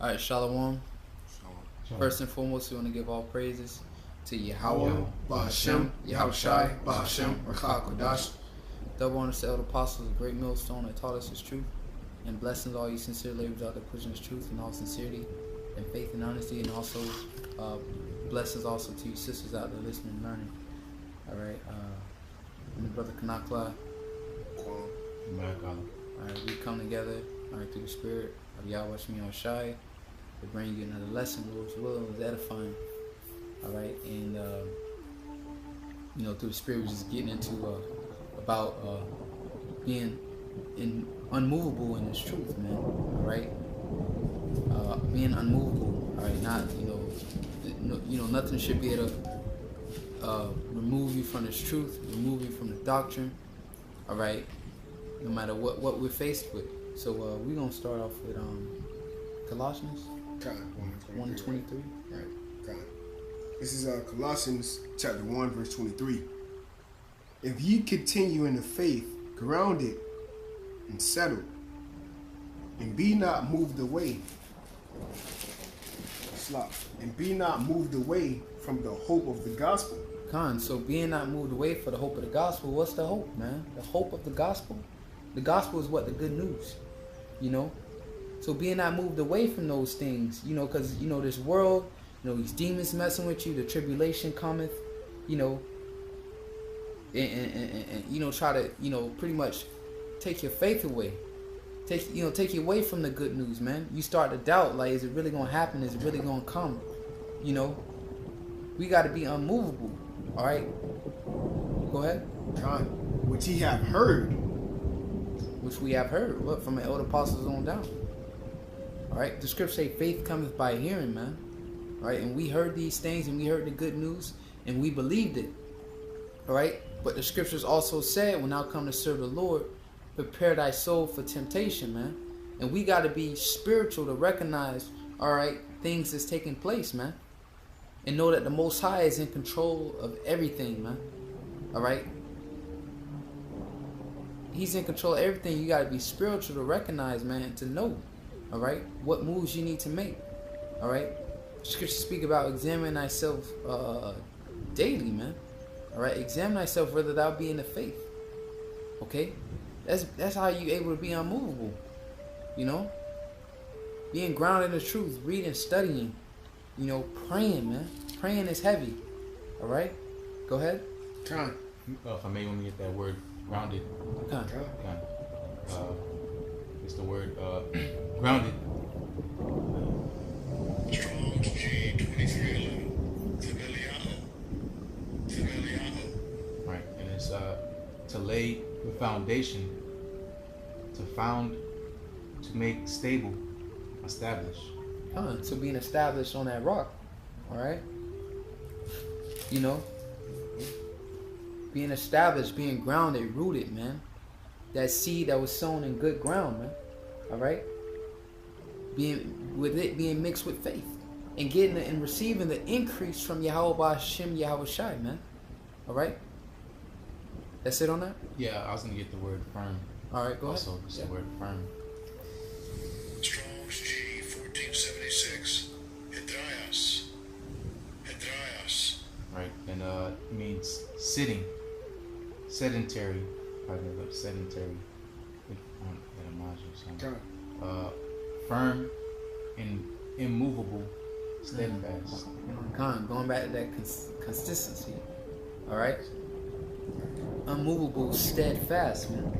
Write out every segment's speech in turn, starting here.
All right, Shalom. Shalom. First and foremost, we want to give all praises to Yahweh, Bahashem, Yahushai, Bahashem, Rakha Kodash. double honor to the apostles, the great millstone that taught us his truth, and blessings all you sincere laborers out there pushing his truth in all sincerity and faith and honesty, and also blessings also to you sisters out there listening and learning. All right, and the brother Kanakla. All right, we come together, all right, through the spirit of Yahweh Shemi Shai to bring you another lesson, Lord's will, is edifying. All right, and through the spirit, we're just getting into about being unmovable in this truth, man. All right, being unmovable. All right, not nothing should be able to remove you from this truth, remove you from the doctrine. All right, no matter what we're faced with. So we're gonna start off with Colossians 1:23. Right, God. This is Colossians chapter 1, verse 23. If ye continue in the faith, grounded and settled, and be not moved away, and be not moved away from the hope of the gospel. So being not moved away for the hope of the gospel, what's the hope, man? The hope of the gospel? The gospel is what? The good news, So being not moved away from those things, because, this world, these demons messing with you, the tribulation cometh, and try to, pretty much take your faith away. Take you away from the good news, man. You start to doubt, like, is it really going to happen? Is it really going to come? We got to be unmovable, all right? Go ahead. God, which ye have heard. Which we have heard, what, from the elder apostles on down. All right, the scriptures say faith cometh by hearing, man. All right, and we heard these things, and we heard the good news, and we believed it. All right, but the scriptures also said, when thou come to serve the Lord, prepare thy soul for temptation, man. And we got to be spiritual to recognize, all right, things that's taking place, man. And know that the Most High is in control of everything, man. All right. He's in control of everything. You got to be spiritual to recognize, man, to know, all right, what moves you need to make, all right. Scriptures speak about examining thyself daily, man, all right. Examine thyself whether thou be in the faith, okay. That's how you able to be unmovable, being grounded in the truth, reading, studying, praying, man. Praying is heavy, all right. Go ahead. If I may, want to get that word grounded. It's the word grounded. Strong's G2311. Right, and it's to lay the foundation, to found, to make stable, establish. So being established on that rock, all right. Being established, being grounded, rooted, man. That seed that was sown in good ground, man. All right. Being mixed with faith, and getting and receiving the increase from Yahweh Hashem Yahweh Shai, man. All right. That's it on that. Yeah, I was gonna get the word firm. All right, go ahead. Also, it's the word firm. Strong's G1476. Hedraios. Right, and it means sitting, sedentary, sedentary. Firm and immovable, steadfast. Going back to that consistency. All right. Unmovable, steadfast, man.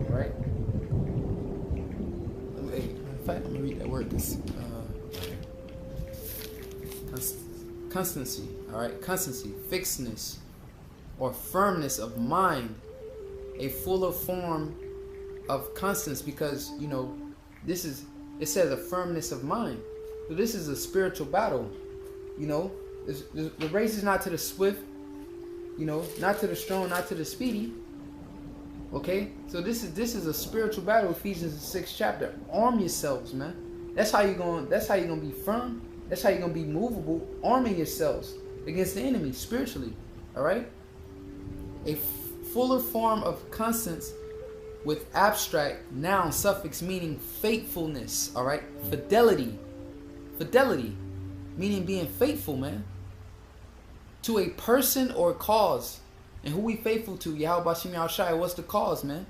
All right. In fact, let me read that word. Constancy. All right. Constancy, fixedness, or firmness of mind. A fuller form of constance, because it says a firmness of mind. So this is a spiritual battle. The race is not to the swift, not to the strong, not to the speedy. Okay, so this is a spiritual battle. Ephesians 6th chapter. Arm yourselves, man. That's how you're gonna be firm. That's how you're gonna be movable. Arming yourselves against the enemy spiritually. All right. A fuller form of constance with abstract noun suffix meaning faithfulness, all right, fidelity, Fidelity, meaning being faithful, man, to a person or cause. And who we faithful to? Yahweh Bashim Yahushai. What's the cause, man?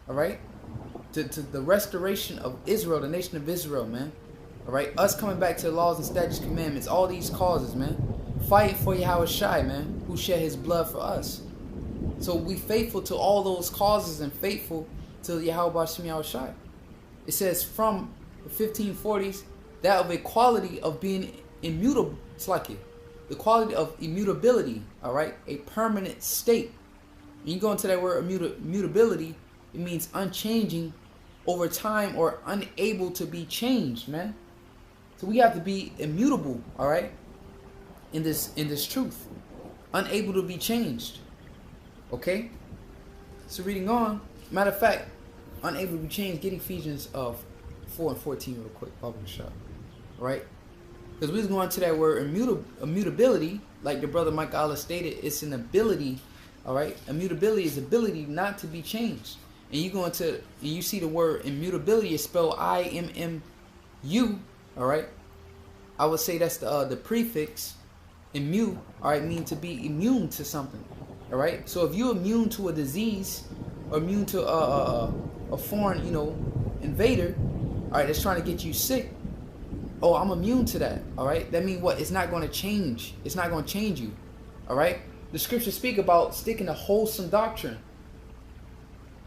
All right? To the restoration of Israel, the nation of Israel, man. All right? Us coming back to the laws and statutes, commandments, all these causes, man. Fighting for Yahushai, man, who shed his blood for us. So we faithful to all those causes and faithful to Yahweh Bashim Yahushai. It says from the 1540s, that of a quality of being immutable. It's like it. The quality of immutability, all right? A permanent state. When you go into that word immutability, it means unchanging over time or unable to be changed, man. So we have to be immutable, all right? In this truth. Unable to be changed. Okay? So reading on, matter of fact, unable to be changed, get Ephesians 4 and 14 real quick, Bible shot. All right? Because we was going to that word immutability, like the brother Mike Allah stated, it's an ability, all right? Immutability is ability not to be changed. And you go into, and you see the word immutability is spelled I-M-M-U, all right? I would say that's the prefix, immune, all right, mean to be immune to something, all right? So if you're immune to a disease, or immune to a foreign, invader, all right, that's trying to get you sick, oh, I'm immune to that, all right? That means what? It's not going to change. It's not going to change you, all right? The scriptures speak about sticking to wholesome doctrine.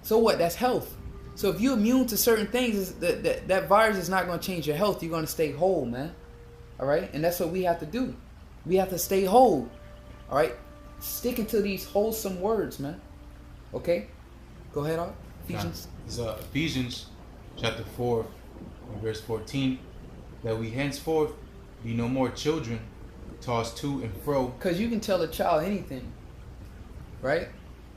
So what? That's health. So if you're immune to certain things, that virus is not going to change your health. You're going to stay whole, man, all right? And that's what we have to do. We have to stay whole, all right? Sticking to these wholesome words, man, okay? Go ahead, Art. Ephesians. It's Ephesians chapter 4, verse 14. That we henceforth be no more children, tossed to and fro. Because you can tell a child anything, right?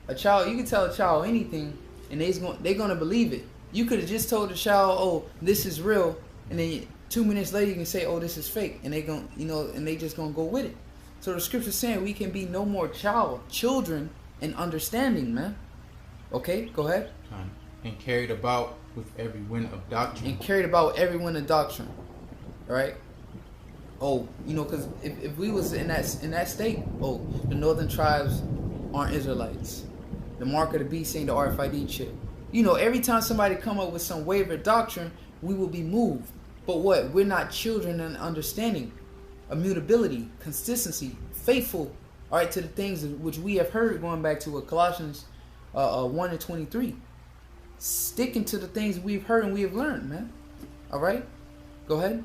You can tell a child anything, and they're gonna believe it. You could have just told the child, "Oh, this is real," and then 2 minutes later you can say, "Oh, this is fake," and they just gonna go with it. So the scripture's saying we can be no more children in understanding, man. Okay, go ahead. And carried about with every wind of doctrine. And carried about every wind of doctrine. Right? Oh, because if we was in that state, oh, the northern tribes aren't Israelites. The mark of the beast ain't the RFID chip. Every time somebody come up with some wayward doctrine, we will be moved. But what? We're not children in understanding, immutability, consistency, faithful, all right, to the things which we have heard, going back to Colossians 1 and 23. Sticking to the things we've heard and we have learned, man. All right? Go ahead.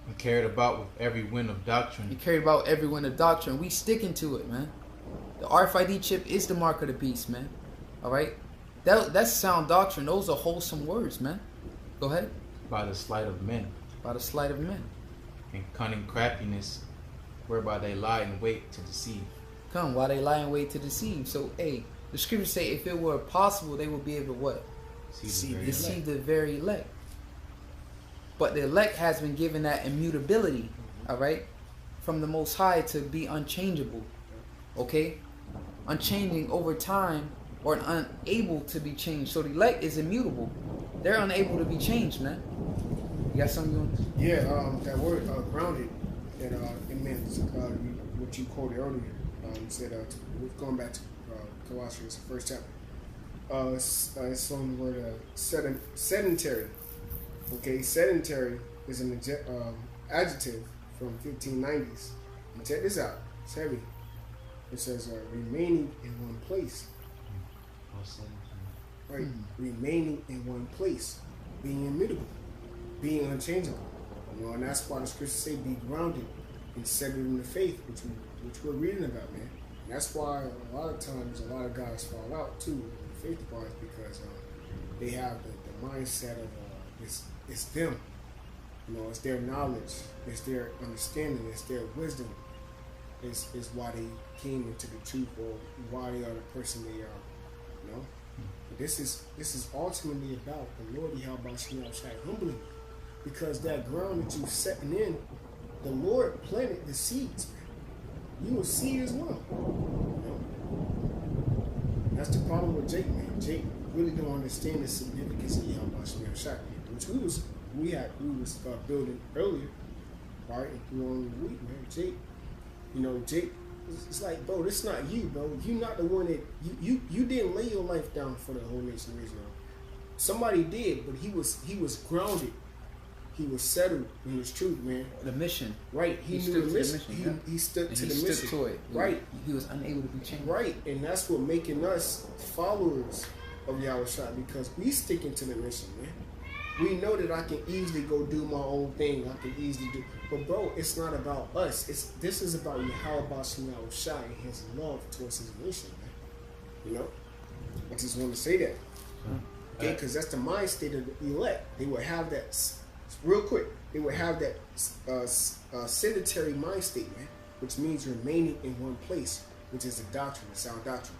And carried about with every wind of doctrine. You carried about every wind of doctrine. We sticking to it, man. The RFID chip is the mark of the beast, man. All right? That's sound doctrine. Those are wholesome words, man. Go ahead. By the sleight of men. By the sleight of men. And cunning craftiness, whereby they lie in wait to deceive. Come, while they lie in wait to deceive. So, hey, the scriptures say if it were possible, they would be able to what? Deceive the very elect. But the elect has been given that immutability, all right, from the Most High to be unchangeable, okay? Unchanging over time or unable to be changed. So the elect is immutable. They're unable to be changed, man. You got something you want to say? Yeah, that word grounded, that it meant what you quoted earlier. You said, going back to Colossians, the first chapter. It's on the word sedentary. Okay, sedentary is an adjective from 1590s. And check this out. It's heavy. It says remaining in one place. Right? Remaining in one place. Being immutable. Being unchangeable. And that's why the scriptures say be grounded and settled in the faith, which we're reading about, man. And that's why a lot of times a lot of guys fall out too in the faith part, because they have the mindset of it's them. It's their knowledge, it's their understanding, it's their wisdom. Is why they came into the truth, or why they are the person they are. But this is ultimately about the Lord Yahweh humbling, because that ground that you're setting in, the Lord planted the seeds, man. You will see as well. That's the problem with Jake, man. Jake really don't understand the significance of Yahweh, which we was building earlier. right? And through on the week, man. Jake, Jake, it's like, bro, this not you, bro. You not the one that you didn't lay your life down for the whole nation of Israel. Somebody did, but he was grounded. He was settled in his truth, man. The mission. Right. He knew the mission. He stood and to he the stood mission. To it. Right. He was unable to be changed. Right. And that's what making us followers of Yahushua, because we sticking to the mission, man. We know that I can easily go do my own thing. I can easily do, but bro, it's not about us. This is about Yahushua and his love towards his nation, man. I just want to say that, okay? Because that's the mind state of the elect. They will have that real quick. They will have that sedentary mind state, man, which means remaining in one place, which is the doctrine, the sound doctrine.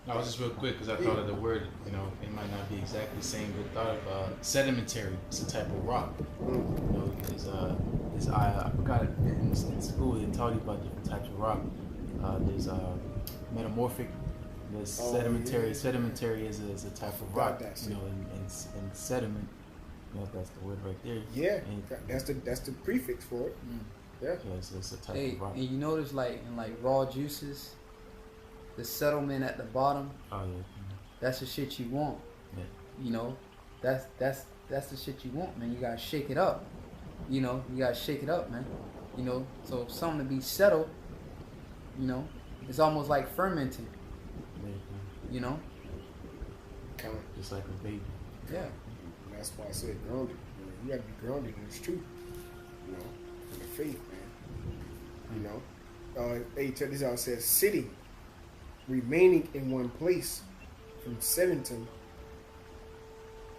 No, just real quick, because I thought of the word, it might not be exactly the same, but thought of sedimentary. It's a type of rock. I forgot it in school. They taught you about different types of rock. There's metamorphic. There's sedimentary. Yeah. Sedimentary is a type of rock. And sediment. That's the word right there. Yeah, and that's the prefix for it. Yeah, it's a type of rock. And you notice, like in raw juices, the settlement at the bottom. Oh yeah. That's the shit you want. Yeah. That's the shit you want, man. You gotta shake it up. You gotta shake it up, man. So something to be settled. It's almost like fermented. Just like a baby. Yeah. That's why I said grounded. You gotta be grounded in this truth. In the faith, man. Hey, check this out. It says sitting, remaining in one place, from seventum,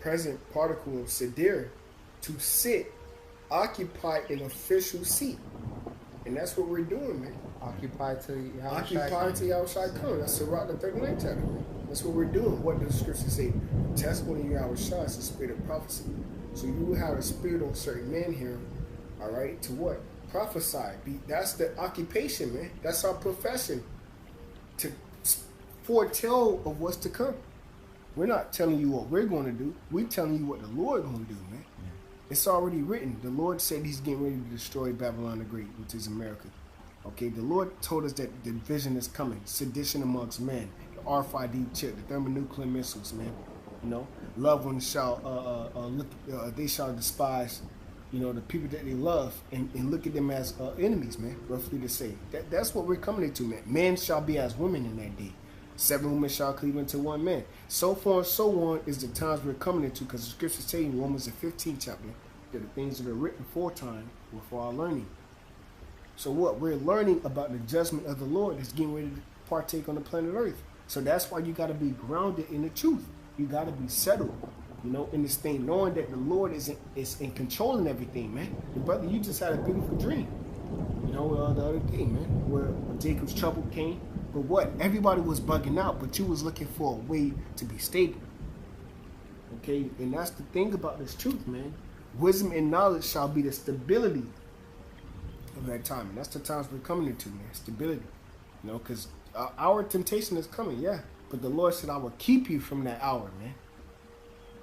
present particle of sedir, to sit, occupy an official seat. And that's what we're doing, man. Occupy till Yahushua come. That's Sirach the 39th chapter, man. That's what we're doing. What does the scripture say? The testimony of Yahushua is the spirit of prophecy. So you have a spirit on certain men here, all right, to what? Prophesy. That's the occupation, man. That's our profession. To foretell of what's to come. We're not telling you what we're going to do. We're telling you what the Lord going to do, man. It's already written. The Lord said he's getting ready to destroy Babylon the Great, which is America. Okay, the Lord told us that the vision is coming. Sedition amongst men. The RFID chip, the thermonuclear missiles, man. Loved ones shall they shall despise, the people that they love and look at them as enemies, man. Roughly to say. That's what we're coming into, man. Men shall be as women in that day. 7 women shall cleave into 1 man. So far and so on is the times we're coming into, because the scriptures say in Romans the 15th chapter that the things that are written aforetime were for our learning. So what? We're learning about the judgment of the Lord that's getting ready to partake on the planet Earth. So that's why you got to be grounded in the truth. You got to be settled, in this thing, knowing that the Lord is in controlling everything, man. And brother, you just had a beautiful dream, the other day, man, where Jacob's trouble came. But what? Everybody was bugging out, but you was looking for a way to be stable. Okay? And that's the thing about this truth, man. Wisdom and knowledge shall be the stability of that time. And that's the times we're coming into, man. Stability. Because our temptation is coming, yeah. But the Lord said, I will keep you from that hour, man.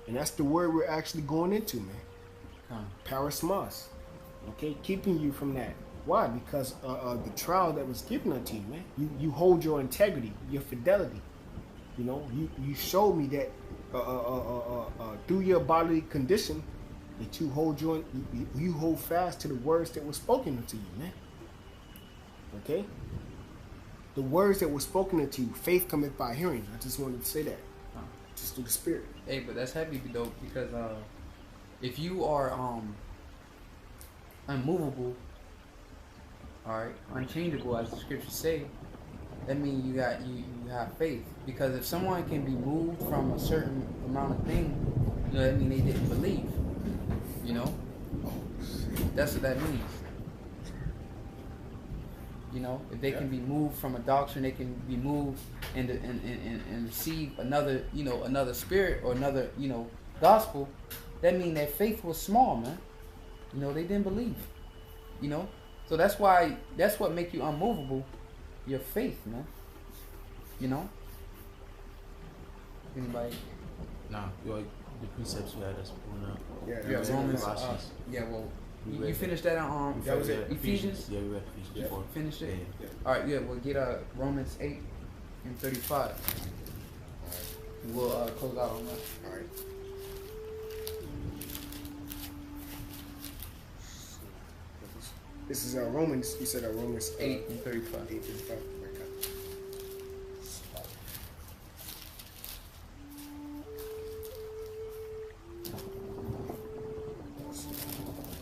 And that's the word we're actually going into, man. Parasmos. Okay? Keeping you from that. Why? Because the trial that was given unto you, man. You hold your integrity, your fidelity. You showed me that through your bodily condition, that you hold fast to the words that were spoken unto you, man. Okay? The words that were spoken unto you, faith cometh by hearing. I just wanted to say that. Just through the spirit. Hey, but that's heavy, though, because if you are unmovable, all right, unchangeable, as the scriptures say, that means you have faith. Because if someone can be moved from a certain amount of thing, that means they didn't believe. That's what that means. If they can be moved from a doctrine, they can be moved and receive another, another spirit or another, gospel. That means their faith was small, man. They didn't believe. So that's what make you unmovable, your faith, man. Anybody? Nah, the precepts you had us pulling up. Yeah, Romans. You finished that on That was it. Ephesians? Yeah, we read Ephesians Yeah. 4. Finished it? Yeah. Alright, yeah, we'll get Romans 8 and 35. We'll close out on that. All right. This is Romans. You said Romans 8 and 35. 8:35.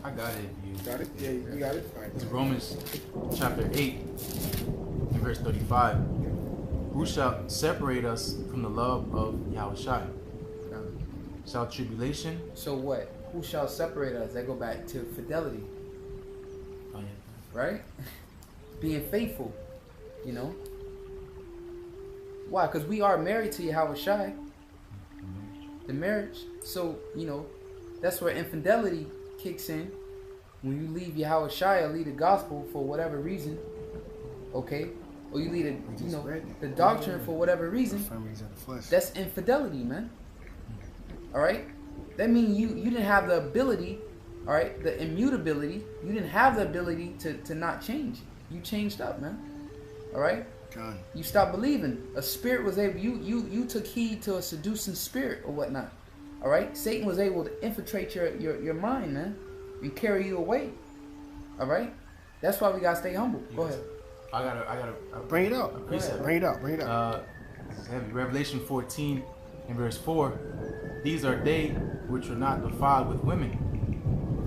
I got it. If you Got it? Yeah, you got it. All right. It's Romans chapter 8 and verse 35. Who shall separate us from the love of Yahushua? Shall tribulation? So what? Who shall separate us? That go back to fidelity, Oh, yeah. right? Being faithful, you know. Why? Because we are married to Yahushua, the marriage. So, you know, that's where infidelity kicks in. When you leave Yahushua, lead the gospel for whatever reason, okay? Or you lead the doctrine for whatever reason. That's infidelity, man. All right? That means you didn't have the ability, all right, the immutability. You didn't have the ability to not change. You changed up, man. All right? God. You stopped believing. A spirit was able, you took heed to a seducing spirit or whatnot. All right? Satan was able to infiltrate your mind, man, and carry you away. All right? That's why we got to stay humble. Go ahead. I gotta Bring it up. precept. Bring it up. Bring it up. This is heavy. Revelation 14 and verse 4. These are they which are not defiled with women,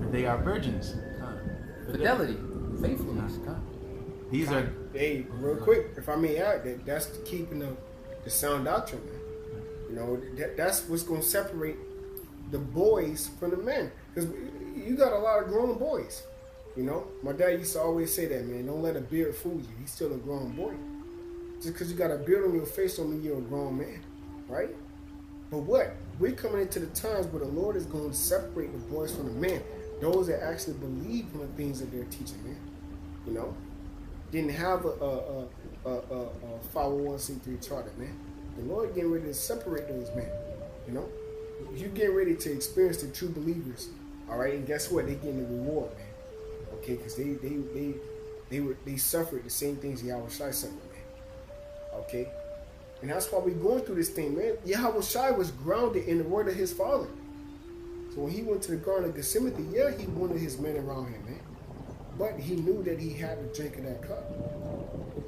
for they are virgins. Fidelity, faithfulness. These are Hey, real quick, if I may add, that's keeping the sound doctrine, man. You know, that's what's going to separate the boys from the men. Because you got a lot of grown boys. You know, my dad used to always say that, man, don't let a beard fool you. He's still a grown boy. Just because you got a beard on your face don't mean you're a grown man, right? But what? We're coming into the times where the Lord is going to separate the boys from the men. Those that actually believe in the things that they're teaching, man. You know? Didn't have a 501c3 charter, man. The Lord getting ready to separate those men. You know? You're getting ready to experience the true believers. All right? And guess what? They're getting the reward, man. Okay? Because they suffered the same things Yahushua suffered, man. Okay? And that's why we're going through this thing, man. Yahushua was grounded in the word of his father. So when he went to the Garden of Gethsemane, yeah, he wanted his men around him, man. But he knew that he had to drink of that cup.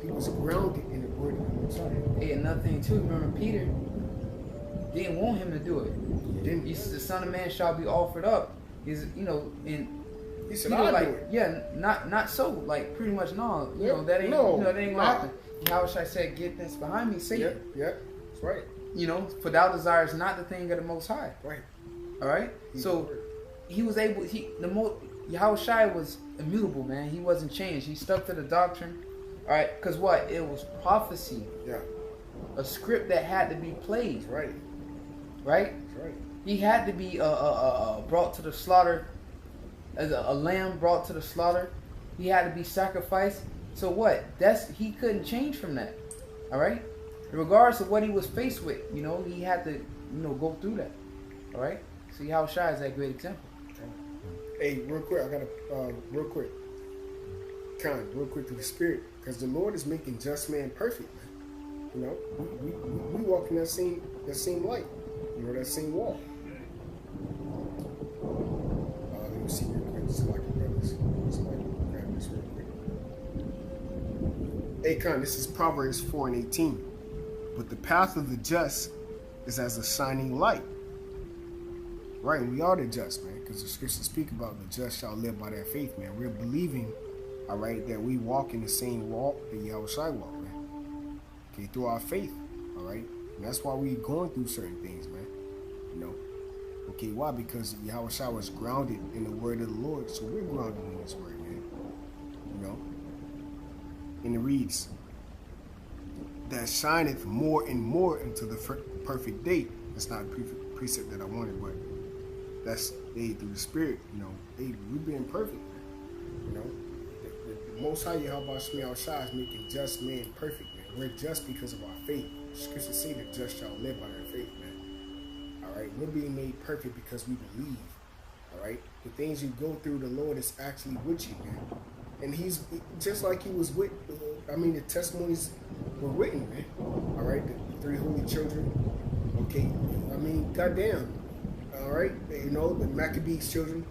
He was grounded in the word of the Messiah. Hey, another thing too, remember Peter didn't want him to do it. Didn't He said, the Son of Man shall be offered up. He's, you know, and he said, you know, I'll like, do it. yeah, not so, like, pretty much no. You Yeah, know, that ain't, no, you know, that ain't gonna nah. happen. Yahushua said, get this behind me, Satan. Yeah, that's right. You know, for thou desires not the thing of the Most High. Right. All right? So, he was able, Yahushua was immutable, man. He wasn't changed. He stuck to the doctrine. All right? Because what? It was prophecy. Yeah. A script that had to be played. That's right. Right? That's right. He had to be brought to the slaughter, as a lamb brought to the slaughter. He had to be sacrificed. So what? He couldn't change from that. All right? Regardless of what he was faced with, you know, he had to, you know, go through that. All right? See how Shai is that great example. Hey, real quick, I gotta real quick through the spirit, because the Lord is making just man perfect, man. You know, we walk in that same light, you know, that same walk. Let me see real quick. Grab this real quick. Hey, Con, this is Proverbs 4 and 18. But the path of the just is as a shining light. Right, and we are the just, man, because the scriptures speak about the just shall live by their faith, man. We're believing, all right, that we walk in the same walk that Yahushua walked, man. Okay, through our faith, all right? And that's why we're going through certain things, man. You know? Okay, why? Because Yahushua was grounded in the word of the Lord, so we're grounded in his word, man. You know? And it reads, that shineth more and more into the perfect day. That's not a precept that I wanted, but that's through the spirit, you know. We're being perfect, man. You know, the Most High Yahweh Shai is making just man perfect, man. We're just because of our faith. Scriptures say that just shall live by their faith, man. All right, we're being made perfect because we believe. All right? The things you go through, the Lord is actually with you, man. And he's just like he was with, the testimonies were written, man. All right, the 3 holy children. Okay, goddamn. All right, the Maccabees children.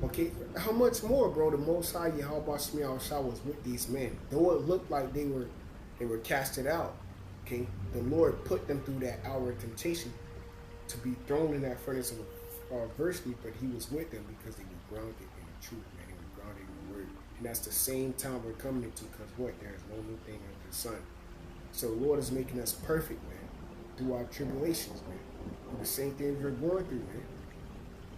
Okay, how much more, bro? The Most High Yahweh Shemiah Shah was with these men. Though it looked like they were casted out, okay, the Lord put them through that hour of temptation to be thrown in that furnace of adversity, but he was with them because they were grounded in the truth, man. They were grounded in the word. And that's the same time we're coming into, because what? There is no new thing under the sun. So the Lord is making us perfect, man, through our tribulations, man. Through the same things we're going through, man.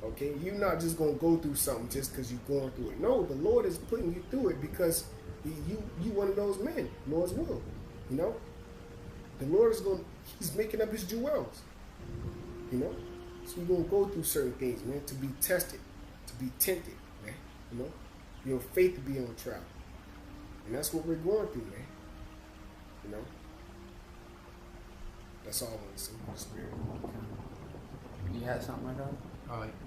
Okay? You're not just going to go through something just because you're going through it. No, the Lord is putting you through it because you one of those men. Lord's will. You know? The Lord is he's making up his jewels. You know? So you're going to go through certain things, man, to be tested, to be tempted, man. You know? Your faith to be on trial. And that's what we're going through, man. You know? That's all I want to say in the spirit. You had something like that?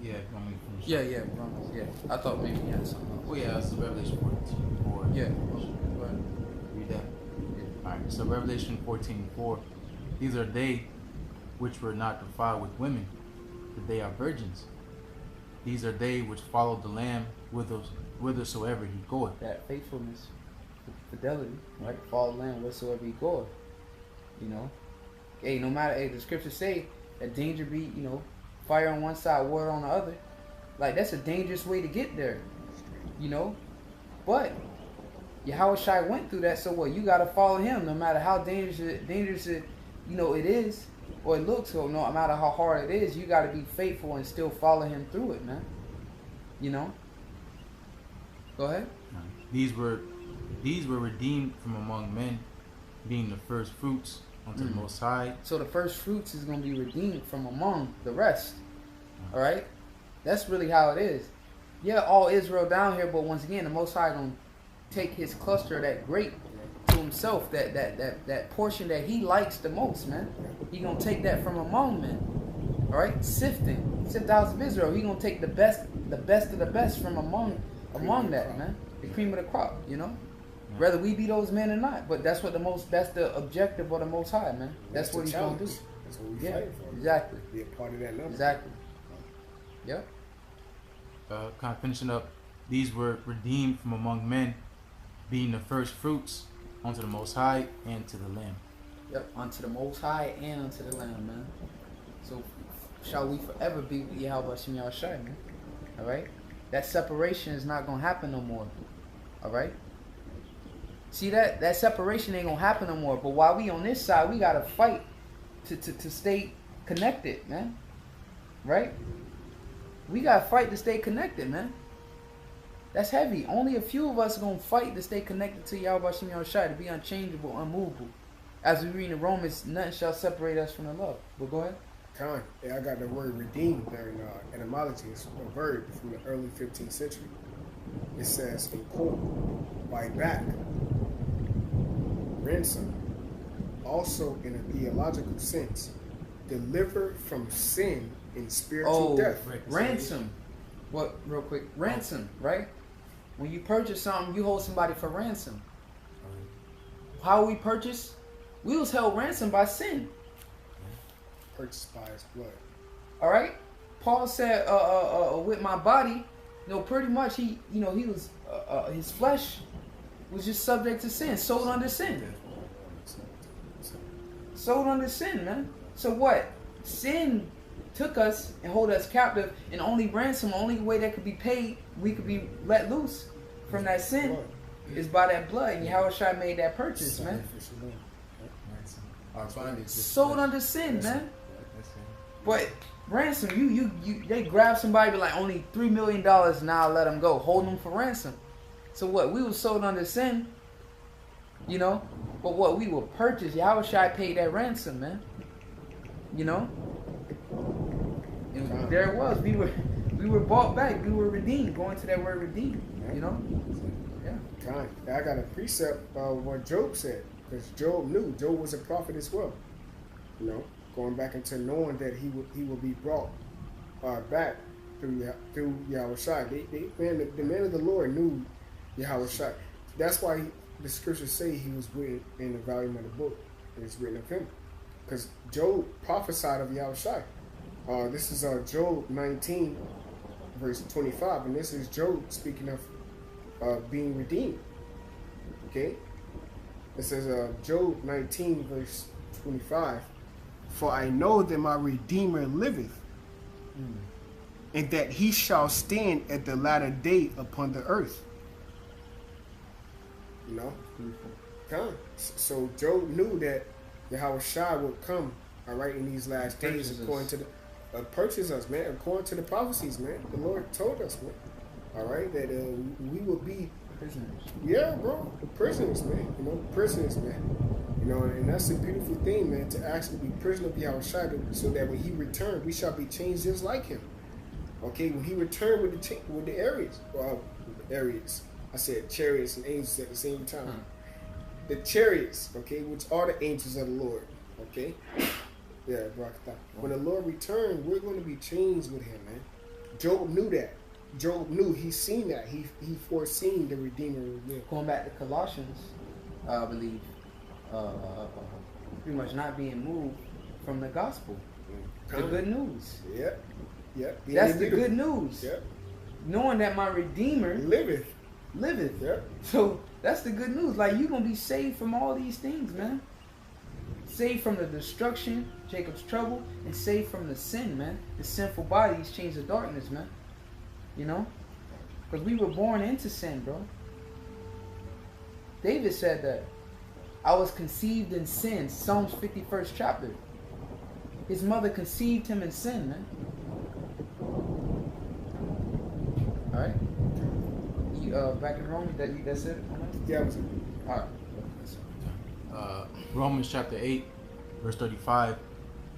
Yeah, want me to finish? Yeah, Romans, yeah. I thought maybe you had something else. Oh yeah, it's Revelation 14:4. Yeah. Go ahead. Read that. Yeah. Alright, so Revelation 14:4. These are they which were not defiled with women, but they are virgins. These are they which followed the Lamb whithersoever he goeth. That faithfulness, fidelity, right? Follow the Lamb whatsoever he goeth. You know? Hey, no matter, the scriptures say that danger be, fire on one side, water on the other. Like, that's a dangerous way to get there. You know? But Yahweh Shai went through that, so what? You gotta follow him no matter how dangerous it is, or it looks, or no matter how hard it is, you gotta be faithful and still follow him through it, man. You know? Go ahead. These were redeemed from among men, being the first fruits unto the Most High. So the first fruits is going to be redeemed from among the rest. All right? That's really how it is. Yeah, all Israel down here, but once again, the Most High going to take his cluster of that grape to himself, that portion that he likes the most, man. He going to take that from among men. All right? Sift the house of Israel. He going to take the best of the best from among that, man. The cream of the crop, you know? Whether we be those men or not, but that's the objective of the Most High, man. That's what he's gonna do. That's what we fighting for. Exactly. Be a part of that number. Exactly. Yep. Kind of finishing up, these were redeemed from among men, being the first fruits unto the Most High and to the Lamb. Yep. Unto the Most High and unto the Lamb, man. So shall we forever be with Yahweh Shemiah Shai, man. All right. That separation is not gonna happen no more. All right. See, that separation ain't gonna happen no more. But while we on this side, we gotta fight to stay connected, man. Right? We gotta fight to stay connected, man. That's heavy. Only a few of us are gonna fight to stay connected to Yahweh Shemiah Shai, to be unchangeable, unmovable. As we read in Romans, nothing shall separate us from the love. But go ahead. Yeah, I got the word redeemed there in etymology. It's a word from the early 15th century. It says, in quote, buy back, ransom. Also, in a theological sense, deliver from sin and spiritual death. Ransom. What? Real quick. Ransom, right? When you purchase something, you hold somebody for ransom. How we purchase? We was held ransom by sin. Purchased by his blood. All right. Paul said, with my body, pretty much he was his flesh was just subject to sin, sold under sin. Sold under sin, man. So what? Sin took us and hold us captive, and only ransom, only way that could be paid, we could be let loose from that sin is by that blood. And Yahweh Shai made that purchase, man. Sold under sin, man. But ransom, you they grab somebody, be like, only $3 million, now let them go. Hold them for ransom. So what? We were sold under sin, but what? We were purchased. Yahweh Shai paid that ransom, man. And there it was. We were bought back. We were redeemed. Going to that word redeemed, Yeah. I got a precept of what Job said, because Job knew. Job was a prophet as well. Going back into knowing that he will be brought back through Yahweh Shai. The man of the Lord knew Yahweh Shai. That's why the scriptures say he was written in the volume of the book. It's written of him. Because Job prophesied of Yahweh Shai. This is Job 19, verse 25. And this is Job speaking of being redeemed. Okay? It says Job 19, verse 25. For I know that my Redeemer liveth, and that he shall stand at the latter day upon the earth. You know? Come. So Job knew that Yahweh Shai would come, all right, in these last days, according to the purchase us, man, according to the prophecies, man. The Lord told us, man, all right, that we will be prisoners. Yeah, bro, prisoners, man. You know, prisoners, man. You know, and that's a beautiful thing, man, to actually be prisoner of Yahweh Shai, so that when he returns, we shall be changed just like him. Okay, when he returned with the Aries, I said chariots and angels at the same time. The chariots, okay, which are the angels of the Lord, okay? Yeah, Barakatah. When the Lord returned, we're going to be changed with him, man. Job knew that. Job knew, he's seen that. He foreseen the Redeemer revealed. Going back to Colossians, I believe, pretty much not being moved from the gospel. The good news. Yep. Yep. That's the good news. Yep. Knowing that my Redeemer liveth. Yep. So that's the good news. Like, you're going to be saved from all these things, man. Saved from the destruction, Jacob's trouble, and saved from the sin, man. The sinful bodies change the darkness, man. You know? Because we were born into sin, bro. David said that. I was conceived in sin. Psalms 51st chapter. His mother conceived him in sin, man. Alright? Back in Rome, that's it? Yeah. Alright. Romans chapter 8, verse 35.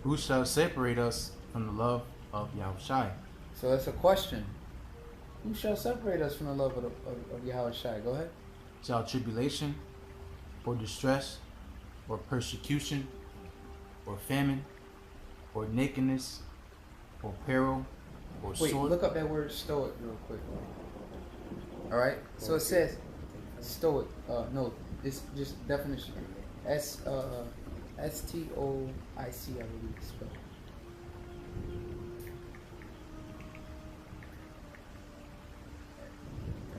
Who shall separate us from the love of Yahweh Shai? So that's a question. Who shall separate us from the love of Yahweh Shai? Go ahead. Shall tribulation, or distress, or persecution, or famine, or nakedness, or peril, or Wait, sword? look up that word stoic real quick. Alright? So it says stoic. No, it's just definition. S-T-O-I-C, I believe it's spelled.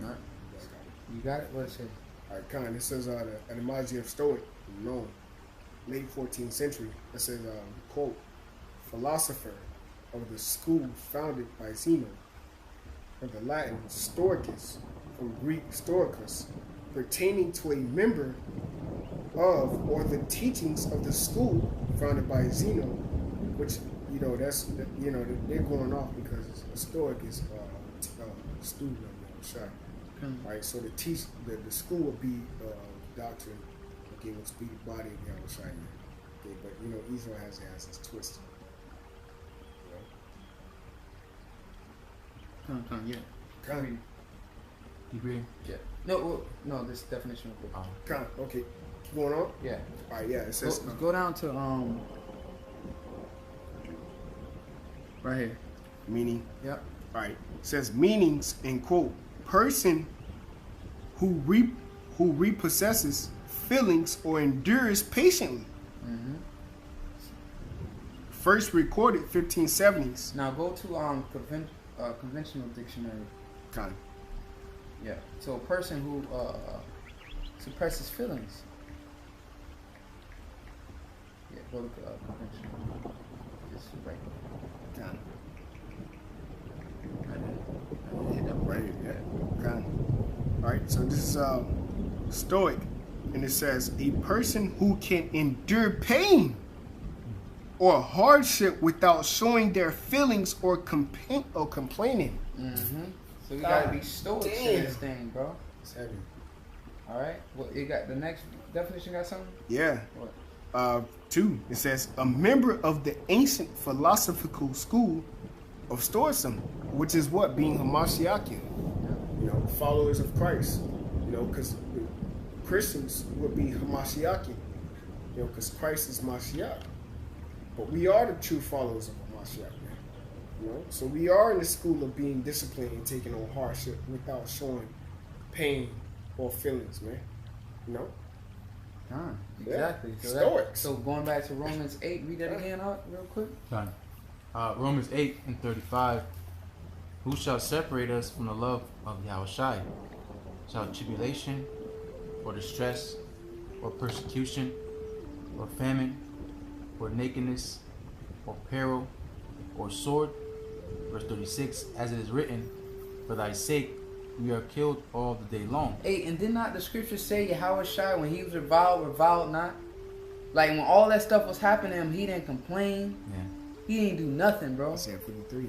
Alright. You got it? What it says? Alright, Khan. It says the etymology of Stoic, known late 14th century. It says, quote, philosopher of the school founded by Zeno, from the Latin Stoicus, from Greek Stoicus, pertaining to a member of or the teachings of the school founded by Zeno, which, you know, that's, you know, they're going off because a Stoic is a student of Yahweh Shai. Right, so the school would be doctrine, okay, which be the body of Yahweh Shai. Okay, but you know, Israel has its twist. Yeah. Khan. You agree? Yeah. No, this definition real quick. Khan. Okay. Keep going on. Yeah. All right. Yeah. It says. Go down to right here. Meaning. Yep. All right. It says meanings in quote person who repossesses feelings or endures patiently. Mm-hmm. First recorded 1570s. Now go to conventional dictionary. Khan. Yeah. So a person who suppresses feelings. Yeah. Go to conventional. Just right. Khan. I did that Right. Yeah. Khan. All right. So this is Stoic, and it says a person who can endure pain or hardship without showing their feelings or complaining. Mm-hmm. So we gotta be stoic in this thing, bro. It's heavy. All right. Well, you got the next definition. Got something? Yeah. What? 2. It says a member of the ancient philosophical school of Stoicism, which is what being Hamashiachian. You know, followers of Christ. You know, because Christians would be Hamashiachian. You know, because Christ is Mashiach. But we are the true followers of Hamashiach, man. You know? So we are in the school of being disciplined and taking on hardship without showing pain or feelings, man. You know? Exactly. Yeah. So, Stoics. So going back to Romans 8, read that again out real quick. Done. Romans 8:35. Who shall separate us from the love of Yahushua? Shall tribulation, or distress, or persecution, or famine, or nakedness, or peril, or sword? Verse 36. As it is written, for thy sake we are killed all the day long. Hey, and did not the scripture say Yahushua, when he was reviled not? Like when all that stuff was happening to him, he didn't complain. Yeah. He didn't do nothing, bro. Isaiah 53.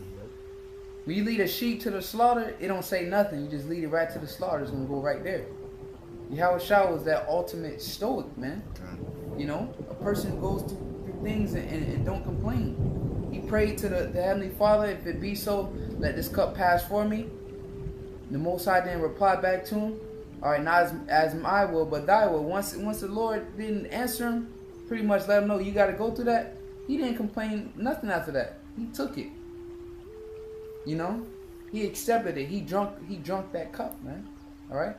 When you lead a sheep to the slaughter, it don't say nothing. You just lead it right to the slaughter. It's gonna go right there. Yahushua was that ultimate stoic, man. You know, a person who goes through things and don't complain. He prayed to the Heavenly Father, if it be so, let this cup pass for me. The Most High didn't reply back to him. All right, not as my will, but thy will. Once the Lord didn't answer him, pretty much let him know you got to go through that. He didn't complain nothing after that. He took it. You know, he accepted it. He drunk that cup, man. All right,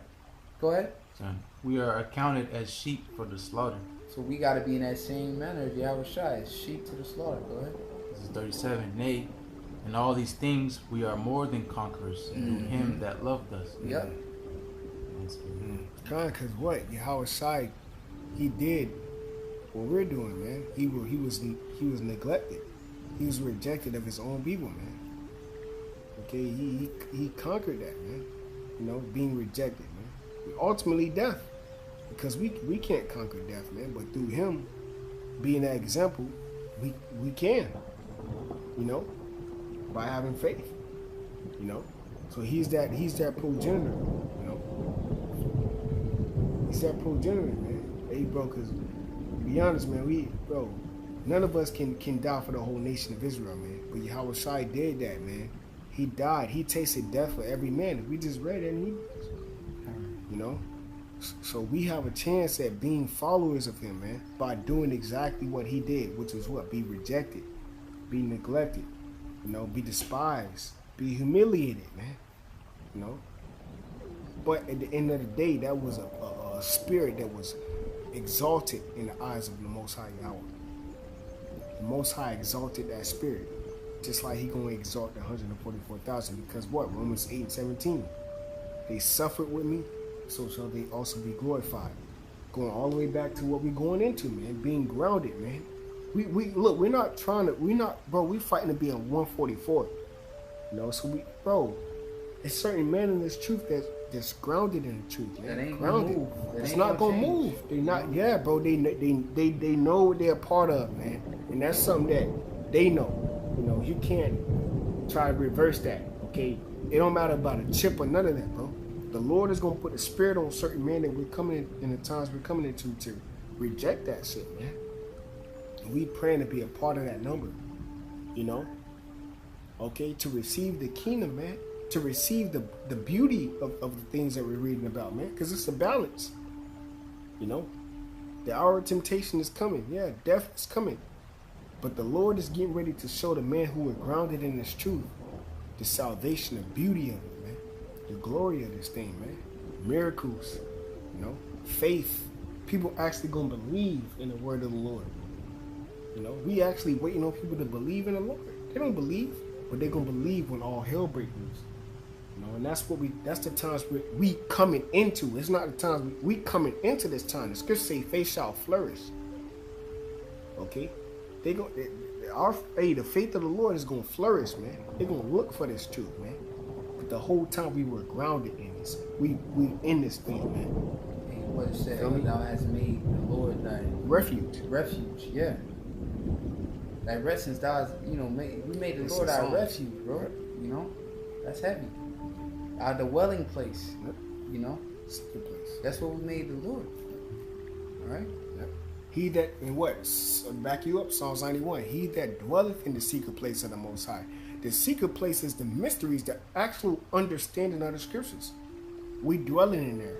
go ahead. Son, we are accounted as sheep for the slaughter. So we got to be in that same manner as Yahushua, as sheep to the slaughter. Go ahead. This is 37. Nay, in all these things we are more than conquerors through him that loved us. Yep. God, because what? Yahushua, he did what we're doing, man. He was neglected. He was rejected of his own people, man. Okay, he conquered that, man. You know, being rejected, man. Ultimately death. Because we can't conquer death, man. But through him being that example, we can. You know? By having faith. You know? So he's that progenitor, you know? He's that progenitor, man. Hey, bro, because to be honest, man, none of us can die for the whole nation of Israel, man. But Yahushua did that, man. He died. He tasted death for every man. We just read it in Hebrews. You know? So we have a chance at being followers of him, man, by doing exactly what he did, which is what? Be rejected, be neglected, you know, be despised, be humiliated, man. You know? But at the end of the day, that was a spirit that was exalted in the eyes of the Most High Yahweh. The Most High exalted that spirit. Just like he going to exalt the 144,000. Because what? Romans 8:17. They suffered with me, so shall they also be glorified. Going all the way back to what we're going into, man. Being grounded, man. We look, we're fighting to be a 144. You know, so there's certain men in this truth that's grounded in the truth, man. That ain't grounded. gonna move. It's not gonna move. They're not. Yeah, bro. They know what they're a part of, man, and that's something that they know. You know, you can't try to reverse that. Okay, it don't matter about a chip or none of that, bro. The Lord is gonna put a spirit on certain men that we're coming in the times we're coming into to reject that shit, man. And we praying to be a part of that number. You know, okay, to receive the kingdom, man. To receive the beauty of the things that we're reading about, man, because it's a balance. You know, the hour of temptation is coming. Yeah, death is coming. But the Lord is getting ready to show the men who are grounded in this truth the salvation, the beauty of it, man. The glory of this thing, man. Miracles, you know, faith. People actually going to believe in the word of the Lord. You know, we actually waiting on people to believe in the Lord. They don't believe, but they're going to believe when all hell breaks loose. You know, and that's the times we coming into. It's not the times we coming into this time. The scripture say faith shall flourish. Okay? The faith of the Lord is gonna flourish, man. They're gonna look for this truth, man. But the whole time we were grounded in this. We in this thing, man. And what it said, thou hast made the Lord thy refuge. Refuge, yeah. Like since thou hast, we made the Lord our refuge, bro. You know? That's heavy. Our dwelling place. Yep. You know? Secret place. That's what we made the Lord. Alright? Yep. He that, and what? Back you up, Psalms 91. He that dwelleth in the secret place of the Most High. The secret place is the mysteries, the actual understanding of the scriptures. We dwelling in there.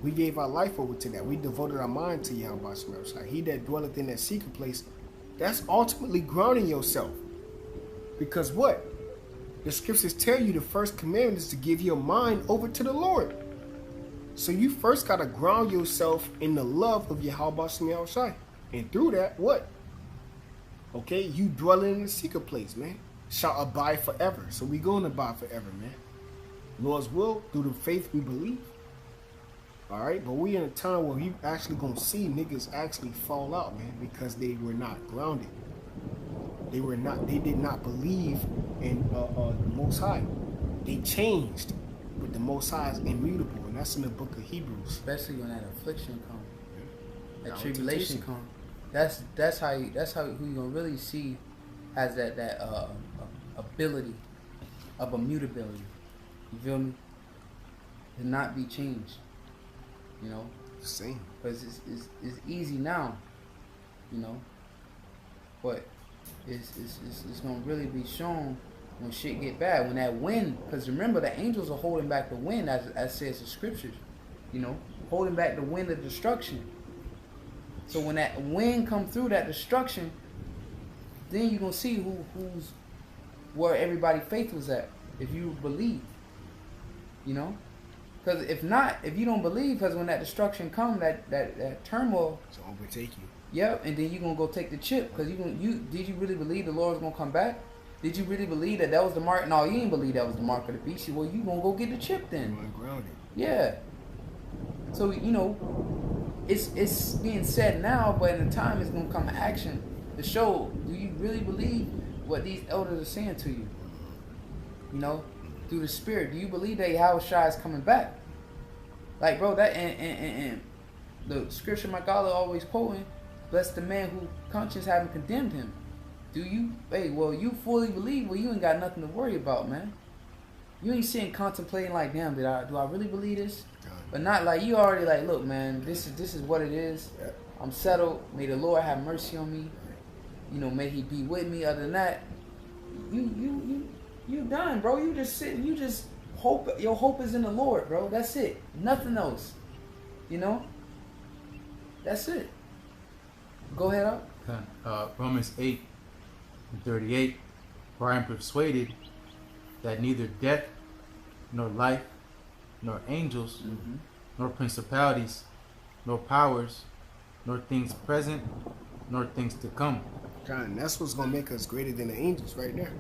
We gave our life over to that. We devoted our mind to Yahweh Shai. He that dwelleth in that secret place, that's ultimately grounding yourself. Because what? The scriptures tell you the first commandment is to give your mind over to the Lord. So you first got to ground yourself in the love of Yahweh Shem Shai. And through that, what? Okay, you dwelling in the secret place, man. Shall abide forever. So we going to abide forever, man. Lord's will, through the faith we believe. Alright, but we in a time where you actually going to see niggas actually fall out, man, because they were not grounded. They did not believe in the Most High. They changed, but the Most High is immutable, and that's in the book of Hebrews. Especially when that affliction comes, that tribulation comes. That's how who you gonna really see has that ability of immutability. You feel me? To not be changed. You know. Same. Because it's easy now. You know. But it's gonna really be shown when shit get bad, when that wind, because remember the angels are holding back the wind, as says the scriptures, you know, holding back the wind of destruction. So when that wind come through, that destruction, then you're gonna see where everybody faith was at, if you believe, you know. Because if not, if you don't believe, because when that destruction come, that turmoil, it's gonna overtake you. Yep, and then you're going to go take the chip. Because did you really believe the Lord was going to come back? Did you really believe that was the mark? No, you didn't believe that was the mark of the beast. Well, you going to go get the chip then. Yeah. So, you know, it's being said now, but in the time it's going to come to action to show, do you really believe what these elders are saying to you? You know, through the Spirit. Do you believe that Yahweh Shai is coming back? Like, bro, that, and the scripture my God always quoting, bless the man whose conscience haven't condemned him. Do you? Hey, well, you fully believe. Well, you ain't got nothing to worry about, man. You ain't sitting contemplating like, damn, do I really believe this? But not like you already like, look, man, this is what it is. I'm settled. May the Lord have mercy on me. You know, may He be with me. Other than that, you done, bro. You just sitting. You just hope. Your hope is in the Lord, bro. That's it. Nothing else. You know. That's it. Go ahead, up. Romans 8:38. For I am persuaded that neither death, nor life, nor angels, nor principalities, nor powers, nor things present, nor things to come. God, that's what's gonna make us greater than the angels, right there.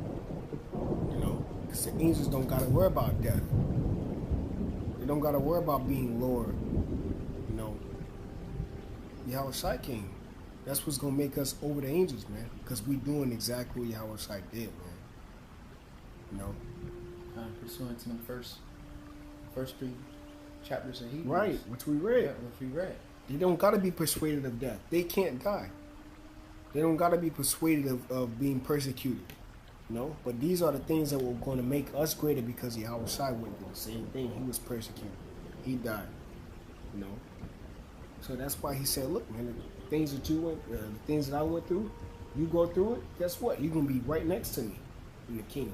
You know, because the angels don't gotta worry about death. They don't gotta worry about being lower. You know, Yahweh Shai came. That's what's gonna make us over the angels, man. Because we doing exactly what Yahweh Shai did, man. You know, pursuant to the first 3 chapters of Hebrews. Right, which we read. Yeah, which we read. They don't gotta be persuaded of death. They can't die. They don't gotta be persuaded of being persecuted. You know, but these are the things that were going to make us greater, because Yahweh Shai went through the same thing. He was persecuted. He died. You know. So that's why he said, look, man, the things that you went, the things that I went through, you go through it, guess what? You're going to be right next to me in the kingdom.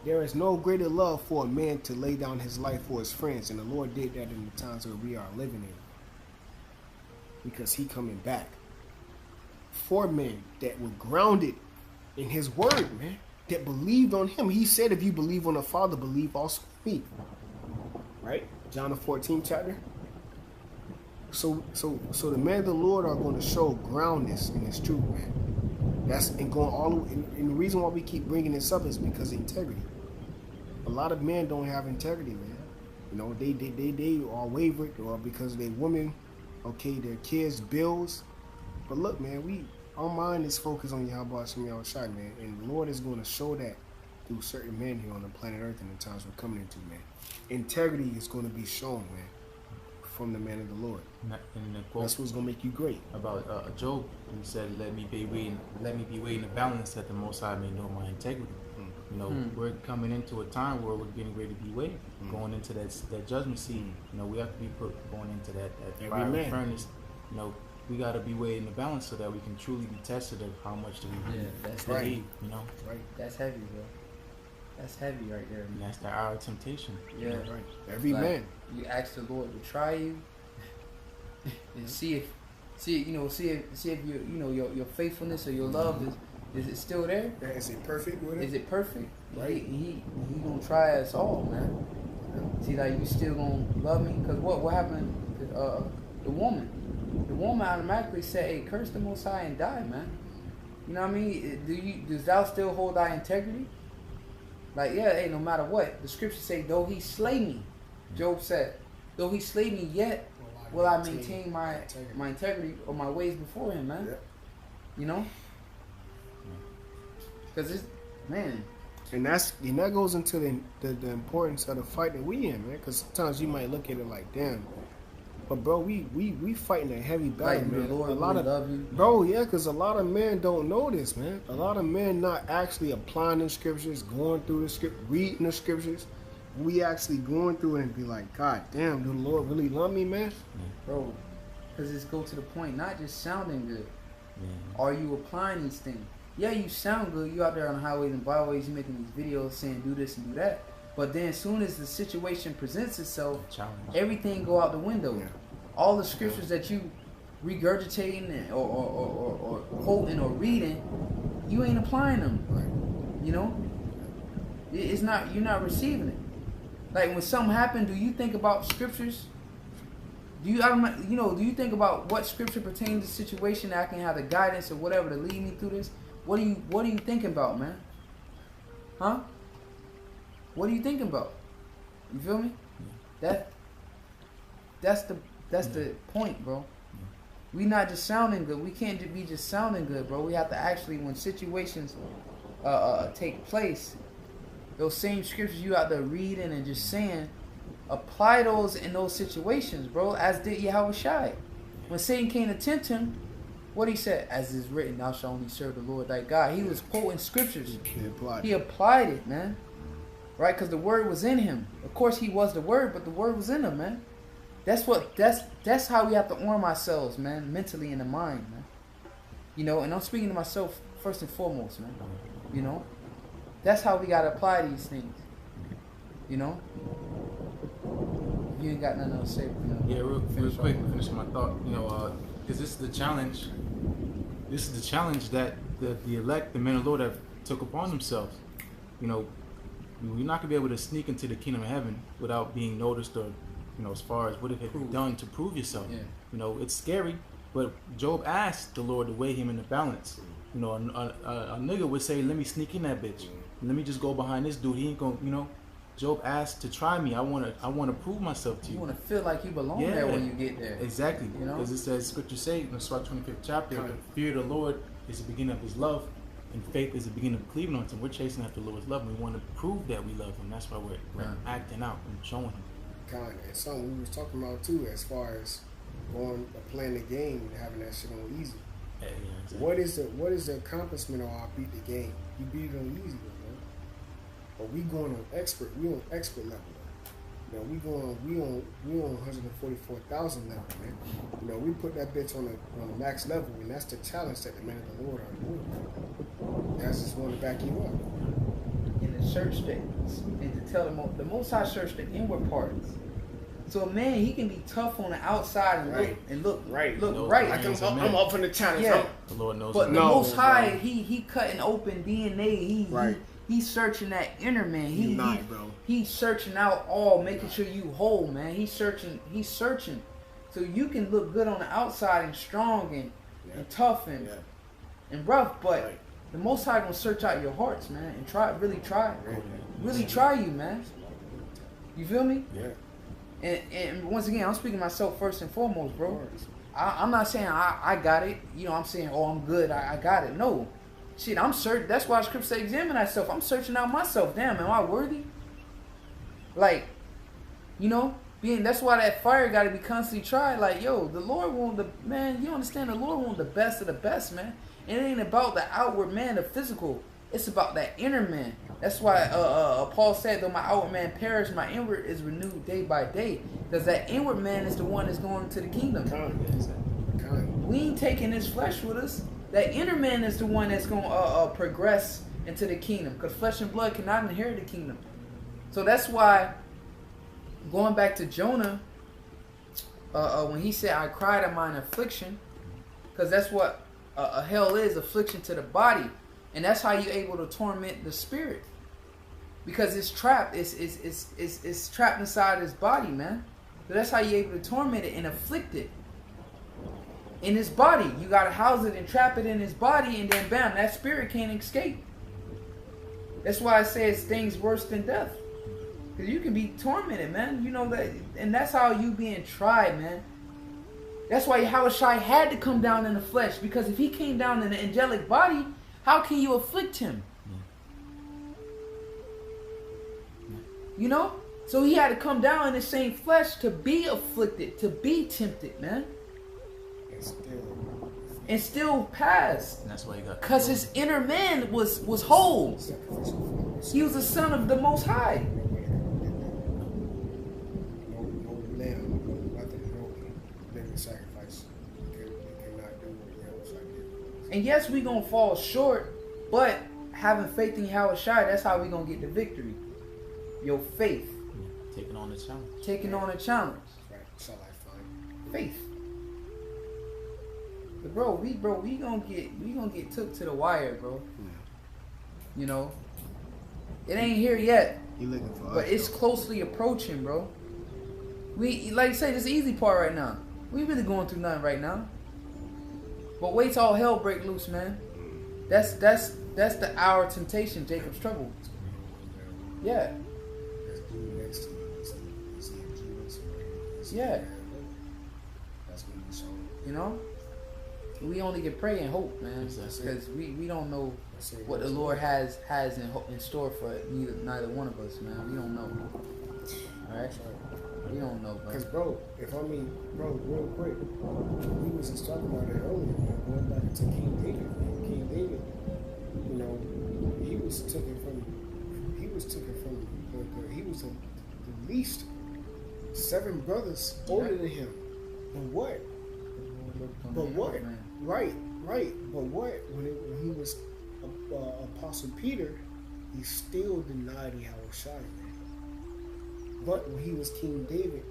There is no greater love for a man to lay down his life for his friends, and the Lord did that in the times where we are living in. Because he coming back. For men that were grounded in his word, man, that believed on him. He said, if you believe on the Father, believe also on me. Right? John the 14th chapter. So the men of the Lord are going to show groundness in this truth, man. That's and going all the way. And the reason why we keep bringing this up is because of integrity. A lot of men don't have integrity, man. You know, they are wavered, or because they women, okay, their kids' bills. But look, man, our mind is focused on Yahweh Shem Shai, man, and the Lord is going to show that through certain men here on the planet Earth in the times we're coming into, man. Integrity is going to be shown, man, from the man of the Lord. In the quote, that's what's going to make you great. About Job, he said, "Let me be weighed in the balance, that the Most High may know my integrity." You know, we're coming into a time where we're getting ready to be weighed, going into that judgment seat. You know, we have to be going into that fiery furnace. You know, we got to be weighed in the balance so that we can truly be tested of how much do we really that's believe. heavy. You know, right? That's heavy, bro. That's heavy right there. And that's the hour of temptation. Yeah, you know? Right. Every man. You ask the Lord to try you and see if your faithfulness or your love Is it still there? Is it perfect with it? Is it perfect? Right. He gonna try us all, man. See, like, you still gonna love me? Cause what happened to the woman? The woman automatically said, "Hey, curse the Most High and die, man." You know what I mean? Does thou still hold thy integrity? Like, yeah, hey, no matter what, the scriptures say, though he slay me, Job said, though he slay me, yet will I maintain my integrity or my ways before him, man. Yep. You know? Because it's, man. And that goes into the importance of the fight that we in, man. Because sometimes you might look at it like, damn. But bro, we fighting a heavy battle, Like, man. the Lord A lot of love you. bro, yeah, because a lot of men don't know this, man. A lot of men not actually applying the scriptures, going through the script, reading the scriptures. We actually going through it and be like, God damn, do the Lord really love me, man? Bro, because it's go to the point, not just sounding good. Yeah. Are you applying these things? Yeah, you sound good. You out there on the highways and byways, you making these videos saying do this and do that. But then as soon as the situation presents itself, everything go out the window. Yeah. All the scriptures that you regurgitating or quoting or reading, you ain't applying them. Right. You know? It's not, you're not receiving it. Like, when something happened, do you think about scriptures? Do you think about what scripture pertains to the situation that I can have the guidance or whatever to lead me through this? What are you thinking about, man? Huh? What are you thinking about? You feel me? That's the point, bro. We not just sounding good. We can't be just sounding good, bro. We have to actually, when situations take place, those same scriptures you out there reading and just saying, apply those in those situations, bro. As did Yahushua. When Satan came to tempt him, what he said, as is written, thou shalt only serve the Lord thy God. He was quoting scriptures. He applied it, man. Right? Because the word was in him. Of course, he was the word, but the word was in him, man. That's how we have to arm ourselves, man, mentally in the mind, man. You know, and I'm speaking to myself first and foremost, man. You know, that's how we gotta apply these things. You know, you ain't got nothing else to say. You know, yeah, real quick, finish my thought. You know, because this is the challenge. This is the challenge that the elect, the men of the Lord, have took upon themselves. You know, you're not gonna be able to sneak into the kingdom of heaven without being noticed, or, you know, as far as what have you done to prove yourself. Yeah. You know, it's scary, but Job asked the Lord to weigh him in the balance. You know, a nigga would say, let me sneak in that bitch. Let me just go behind this dude. He ain't gonna, you know. Job asked to try me. I wanna prove myself to you. You wanna feel like you belong there when you get there. Exactly. You know, because it says, Scripture say in the 25th chapter, the fear of the Lord is the beginning of His love, and faith is the beginning of cleaving unto Him. We're chasing after the Lord's love, and we want to prove that we love Him. That's why we're acting out and showing Him. Kind and something we was talking about too, as far as playing the game and having that shit on easy. Yeah, exactly. What is the accomplishment of I beat the game? You beat it on easy, man. But we going on expert. We on expert level. You know, we on 144,000 level, man. You know, we put that bitch on the max level, and that's the challenge that the men of the Lord are doing. That's just want to back you up. In the church statements, and to tell the Most High search the inward parts. So a man, he can be tough on the outside and look right. Like I'm up for the challenge. Yeah. The Lord knows. But the Most High, he cutting open DNA. He's searching that inner man. He's searching out all, making sure you whole, man. He's searching. So you can look good on the outside and strong and tough and rough, but the Most High gonna search out your hearts, man, and really try you, man. You feel me? Yeah. And once again, I'm speaking to myself first and foremost, bro. I'm not saying I got it. You know, I'm saying, oh, I'm good. I got it. No. Shit, I'm searching. That's why Scripture says examine thyself. I'm searching out myself. Damn, am I worthy? Like, you know, that's why that fire got to be constantly tried. Like, yo, the Lord want you understand, the Lord want the best of the best, man. And it ain't about the outward man, the physical. It's about that inner man. That's why Paul said, though my outward man perish, my inward is renewed day by day. Because that inward man is the one that's going to the kingdom. We ain't taking this flesh with us. That inner man is the one that's going to progress into the kingdom. Because flesh and blood cannot inherit the kingdom. So that's why, going back to Jonah, when he said, I cried at mine affliction, because that's what hell is, affliction to the body. And that's how you're able to torment the spirit. Because it's trapped. It's trapped inside his body, man. So that's how you're able to torment it and afflict it. In his body. You got to house it and trap it in his body, and then bam, that spirit can't escape. That's why I say it's things worse than death. Because you can be tormented, man. You know that. And that's how you being tried, man. That's why Yahushua had to come down in the flesh. Because if he came down in the angelic body, how can you afflict him? You know? So he had to come down in the same flesh to be afflicted, to be tempted, man. And still pass. And that's why he got. Because his inner man was whole. He was the son of the Most High. No lamb, nothing, no living sacrifice. You cannot do what Yahushua did. And yes, we gonna fall short, but having faith in Yahushua, that's how we gonna get the victory. Your faith. Taking on the challenge. Taking on a challenge. Right. Shall I find Faith. But we gonna get took to the wire, bro. Yeah. You know, it ain't here yet, You looking for but us, it's though. closely approaching, bro. We like I say, this is the easy part right now. We really going through nothing right now. But wait till all hell break loose, man. That's the hour of temptation, Jacob's trouble. Yeah. That's due next to you. It's the influence, right? Yeah. That's when you show. You know? We only can pray and hope, man. Because we don't know what the Lord has in store for neither one of us, man. We don't know. Alright? We don't know, bro. Because, bro, real quick, we was just talking about it earlier, man, going back to King David, man. King David, you know, he was taken from the least 7 brothers older than him. And what? But what? Right. But what? When he was Apostle Peter, he still denied Yahushua, man. But when he was King David,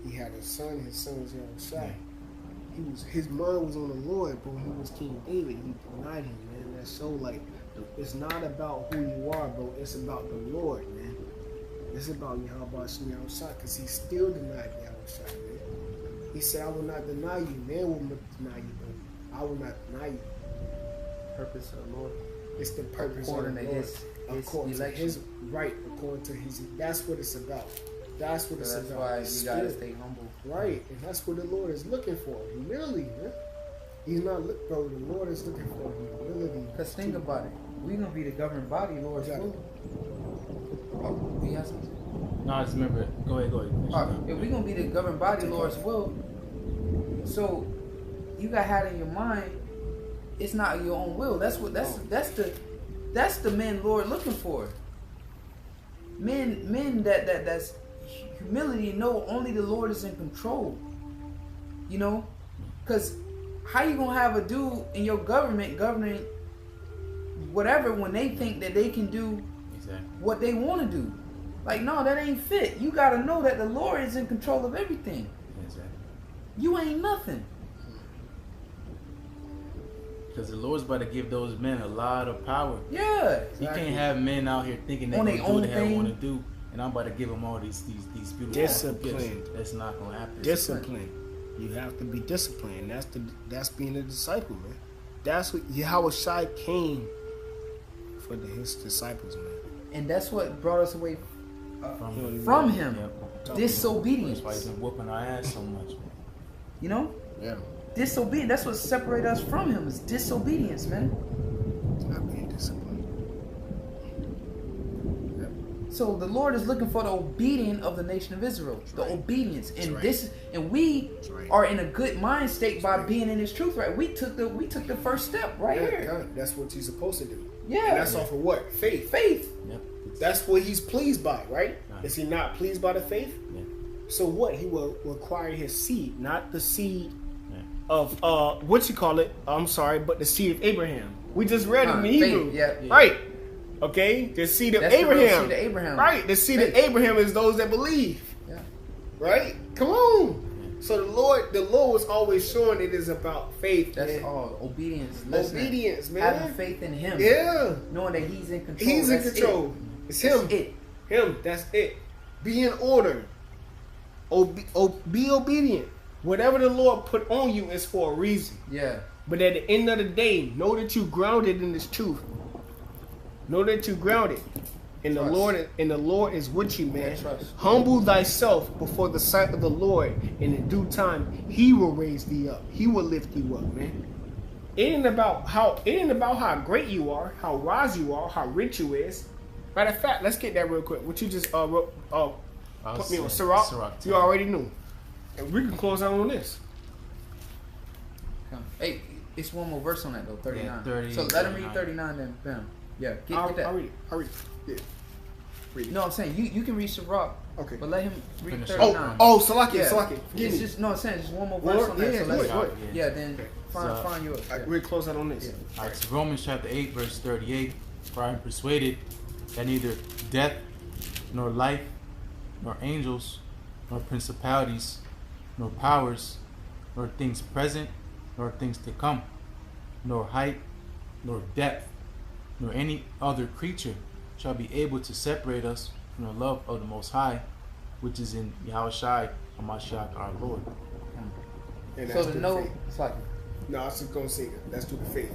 he had a son. His son was Yahushua. His mind was on the Lord. But when he was King David, he denied him, man. That's so like, it's not about who you are, bro. It's about the Lord, man. It's about Yahushua, because he still denied Yahushua, man. He said, "I will not deny you. Man will not deny you, but I will not deny you." Purpose of the Lord. It's the purpose According of to the Lord. his According to election. his right, according to his. That's what it's about. That's what it's That's about. why It's we gotta spirit. stay humble. Right, and that's what the Lord is looking for. Humility, man. He's not look, bro. The Lord is looking for humility. Because think about it. We gonna be the governing body, Lord's Got it. will. Oh, we have something? No, I just remember. Go ahead. Alright, if we gonna be the governing body, Lord's will, so you gotta have in your mind, it's not your own will. That's the men Lord looking for. Men that's humility, know only the Lord is in control. You know? Because how you gonna have a dude in your government governing whatever when they think that they can do what they want to do? Like, no, that ain't fit. You gotta know that the Lord is in control of everything. Exactly. You ain't nothing. Because the Lord's about to give those men a lot of power. Yeah. You can't have men out here thinking they On can their do what own the hell thing. want to do, and I'm about to give them all these beautiful Discipline. gifts. That's not gonna happen. Discipline. You have to be disciplined. That's being a disciple, man. That's what Yahushua came for his disciples, man. And that's what brought us away from him. Yep. Disobedience. That's why he's been whooping our ass so much. You know? Yeah. Disobedience. That's what separated us from him, is disobedience, man. Not being disciplined. So the Lord is looking for the obedience of the nation of Israel. The right. obedience. That's And right. we right. are in a good mind state by right. being in his truth, right? We took the first step right Yeah, here. God, that's what you're supposed to do. Yeah. And that's off of what? Faith. Faith. Yep. That's what he's pleased by, right? Right. Is he not pleased by the faith? Yeah. So what? He will require his seed, not the seed Yeah. of what you call it? I'm sorry, but the seed of Abraham. We just read it in Faith, Hebrew, yeah. right? Okay, the seed of That's the real Abraham. seed of Abraham. Right? The seed Faith. of Abraham is those that believe. Yeah. Right? Come on. So the Lord was always showing it is about faith. That's man. all. Obedience. Listening. Obedience, man. Having faith in Him. Yeah. Knowing that He's in control. He's in That's control. It. It's Him. That's it. Him. That's it. Be in order. Be obedient. Whatever the Lord put on you is for a reason. Yeah. But at the end of the day, know that you grounded in this truth. Know that you grounded. And Trust. the Lord is with you, man. Yeah, trust. Humble thyself before the sight of the Lord, and in due time He will raise thee up. He will lift you up, man. It ain't about how great you are, how wise you are, how rich you is. Matter of fact, let's get that real quick. What you just wrote, put me on Sirach. You already knew. And we can close out on this. Hey, it's one more verse on that though, 39. Yeah, 30, so let him 39. read 39 then. Bam. Yeah, get I'll that. read it. Yeah. Read it. No, I'm saying you can read Sirach. Okay. But let him read Finish 39. Salaki. Yeah. Forgive It's me. just no, I'm saying just one more Well, verse on that. yeah, So go let's, ahead. yeah, then So, find yours. Yeah. We'll close out on this. Yeah. All right, so Romans chapter 8, verse 38. For I am persuaded that neither death, nor life, nor angels, nor principalities, nor powers, nor things present, nor things to come, nor height, nor depth, nor any other creature shall be able to separate us from the love of the Most High, which is in Yahushua HaMashiach our Lord. And So that's to through know, the faith. it's like, No, I was just gonna say that's through the faith.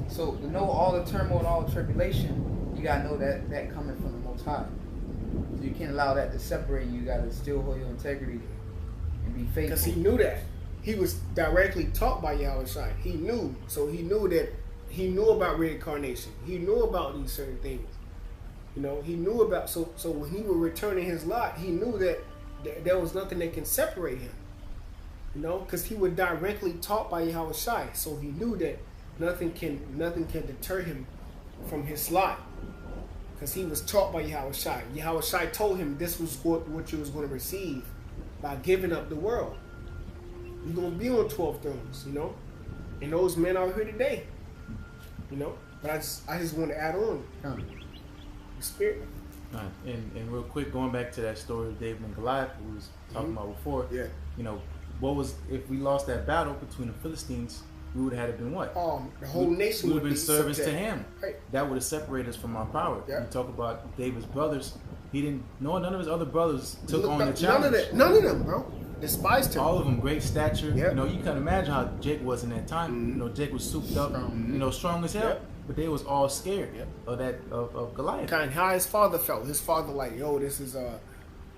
so to know all the turmoil and all the tribulation, you gotta know that coming from the Most High. So you can't allow that to separate you. You gotta still hold your integrity and be faithful. Because he knew that. He was directly taught by Yahushua. He knew. So he knew that he knew about reincarnation. He knew about these certain things. You know, he knew about so when he was returning his lot, he knew that there was nothing that can separate him. You know, because he was directly taught by Yahushua. So he knew that nothing can deter him from his lot. Because he was taught by Yahushua. Yahushua told him this was what you was going to receive by giving up the world. You're going to be on 12 thrones, you know. And those men are here today. You know. But I just want to add on. The spirit. And real quick, going back to that story of David and Goliath we was talking about before. Yeah. You know, what was if we lost that battle between the Philistines, we would have had to been what? The whole nation would would have been be service to subject. him. Right. That would have separated us from our power. Yeah. You talk about David's brothers. He didn't. None of his other brothers took on the None challenge. none of them, bro. Despised him. All of them, great stature. Yep. You know, you can imagine how Jake was in that time. Mm-hmm. You know, Jake was souped up, you know, strong as hell. Yep. But they was all scared Yep. of that of Goliath. Kind of how his father felt. His father like, yo, this is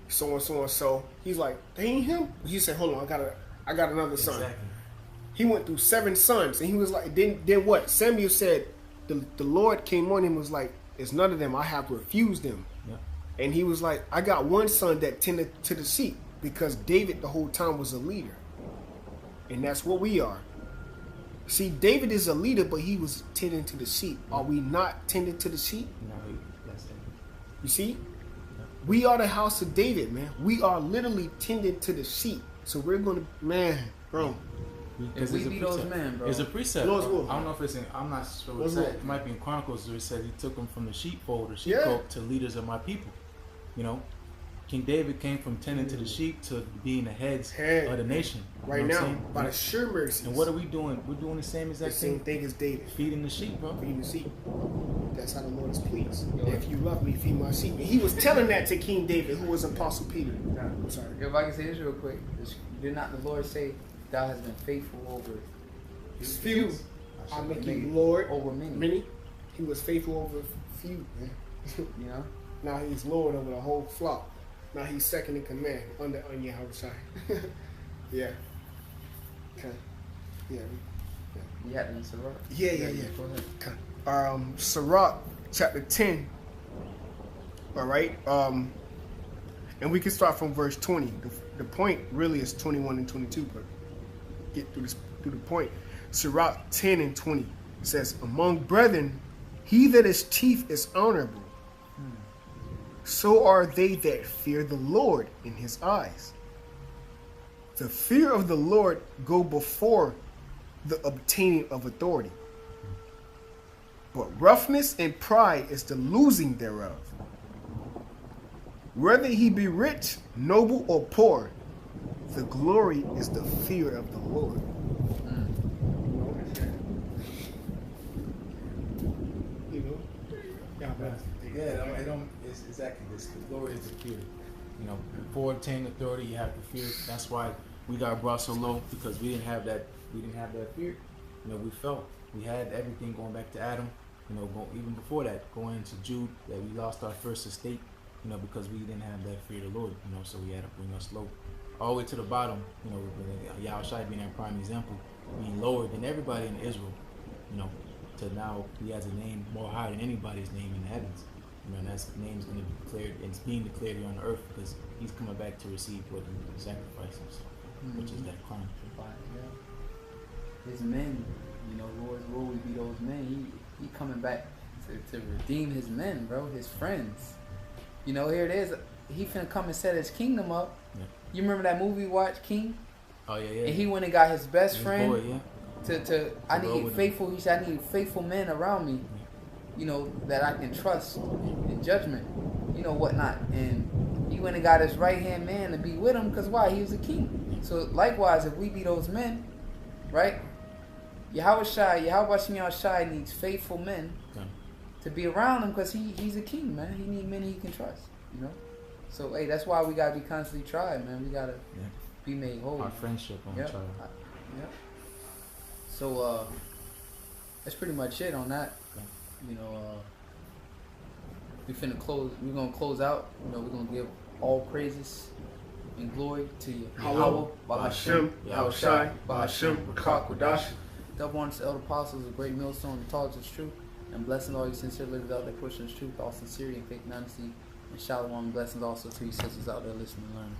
so and so and so. He's like, they ain't him. He said, hold on, I got another son. Exactly. He went through 7 sons, and he was like, then what? Samuel said, the Lord came on him and was like, it's none of them. I have refused them. Yeah. And he was like, I got one son that tended to the sheep, because David the whole time was a leader, and that's what we are. See, David is a leader, but he was tending to the sheep. Are we not tending to the sheep? No, that's it. You see? We are the house of David, man. We are literally tending to the sheep. So we're going to, man, bro. If we be those men, bro. It's a precept. Lord's bro. will. I don't know if it's in. I'm not sure. Lord's What will. it might be in Chronicles where it says he took them from the sheepfold or Yeah. sheepcote to leaders of my people. You know, King David came from tending to the sheep to being the head of the nation. You Right know what I'm now, saying? by the sure mercies. And what are we doing? We're doing the same the exact same thing. thing as David. Feeding the sheep, bro. Feeding the sheep. That's how the Lord is pleased. Yeah. If you love me, feed my sheep. And he was telling that to King David, who was Apostle Peter. I'm sorry. If I can say this real quick, did not the Lord say thou hast been faithful over Few. I make you Lord over many? Many. He was faithful over few, man. You know? Now he's Lord over the whole flock. Now he's second in command under Yahushua. Yeah. Okay. Yeah. You had to answer right. Yeah. Go ahead. Okay. Sirach chapter 10. All right. And we can start from verse 20. The point really is 21 and 22, but get through the point. Sirach 10 and 20 says, among brethren, he that is chief is honorable. So are they that fear the Lord in his eyes. The fear of the Lord go before the obtaining of authority. But roughness and pride is the losing thereof. Whether he be rich, noble, or poor, The glory is the fear of the Lord. You know? Yeah, it's exactly this. The glory is the fear. You know, before obtaining authority, you have to fear. That's why we got brought so low, because we didn't have that. We didn't have that fear. You know, we felt we had everything going back to Adam. You know, even before that, going into Jude, that we lost our first estate. You know, because we didn't have that fear of the Lord. You know, so he had to bring us low, all the way to the bottom. You know, Yahushua being our prime example, being lower than everybody in Israel. You know, to now he has a name more higher than anybody's name in the heavens. You know, and that name's going to be declared, and it's being declared here on the earth, because he's coming back to receive what he sacrifices, which is that crown. His men, you know, Lord, will we be those men? He coming back to redeem his men, bro, his friends. You know, here it is. He finna come and set his kingdom up. Yeah. You remember that movie we watched, King? Oh yeah. And he went and got his best friend. Boy, yeah. I need faithful. He said, I need faithful men around me. You know, that I can trust in judgment. You know, whatnot. And he went and got his right hand man to be with him, because why? He was a king. So likewise, if we be those men, right? Yahweh Shai needs faithful men to be around him, because he's a king, man. He needs men he can trust, you know? So, hey, that's why we got to be constantly tried, man. We got to be made whole. Our friendship on trial. Yeah. So, that's pretty much it on that. Okay. You know, we're going to close out. You know, we're going to give all praises and glory to you. Yahweh, Bahashem, Yahushai, Bahashem, Rakak, Wadash. Double honors to elder apostles, a great millstone, the tallest is true. And blessing all you sincere leaders out there pushing the truth, all sincerity and faith and honesty. And shalom, blessings also to you sisters out there listening and learning.